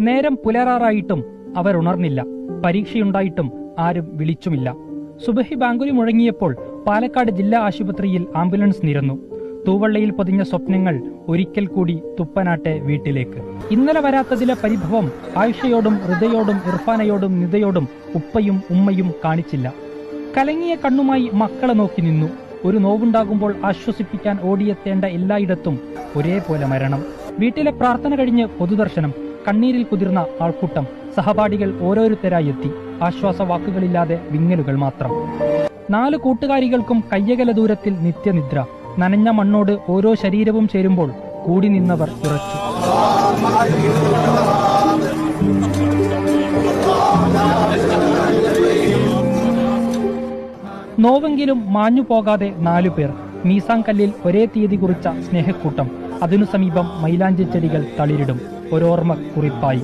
നേരം പുലരാറായിട്ടും അവരുണർന്നില്ല. പരീക്ഷയുണ്ടായിട്ടും ആരും വിളിച്ചുമില്ല. സുബഹി ബാങ്കുലി മുഴങ്ങിയപ്പോൾ പാലക്കാട് ജില്ലാ ആശുപത്രിയിൽ ആംബുലൻസ് നിരന്നു. തൂവള്ളയിൽ പൊതിഞ്ഞ സ്വപ്നങ്ങൾ ഒരിക്കൽ കൂടി തുപ്പനാട്ടെ വീട്ടിലേക്ക്. ഇന്നലെ വരാത്തതിലെ പരിഭവം ആയിഷയോടും ഹൃദയോടും ഇർഫാനയോടും നിതയോടും ഉപ്പയും ഉമ്മയും കാണിച്ചില്ല. കലങ്ങിയ കണ്ണുമായി മക്കളെ നോക്കി നിന്നു. ഒരു നോവുണ്ടാകുമ്പോൾ ആശ്വസിപ്പിക്കാൻ ഓടിയെത്തേണ്ട എല്ലായിടത്തും ഒരേപോലെ മരണം. വീട്ടിലെ പ്രാർത്ഥന കഴിഞ്ഞ് പൊതുദർശനം. കണ്ണീരിൽ കുതിർന്ന ആൾക്കൂട്ടം. സഹപാഠികൾ ഓരോരുത്തരായി എത്തി. ആശ്വാസവാക്കുകളില്ലാതെ വിങ്ങലുകൾ മാത്രം. 4 കൂട്ടുകാരികൾക്കും കയ്യകല ദൂരത്തിൽ നിത്യനിദ്ര. നനഞ്ഞ മണ്ണോട് ഓരോ ശരീരവും ചേരുമ്പോൾ കൂടി നിന്നവർ ഉറച്ചു. നോവെങ്കിലും മാഞ്ഞു പോകാതെ 4 പേർ. മീസാങ്കല്ലിൽ ഒരേ തീയതി കുറിച്ച സ്നേഹക്കൂട്ടം. അതിനു സമീപം മൈലാഞ്ചി ചെടികൾ തളിരിടും. ഒരോർമ്മ കുറിപ്പായി.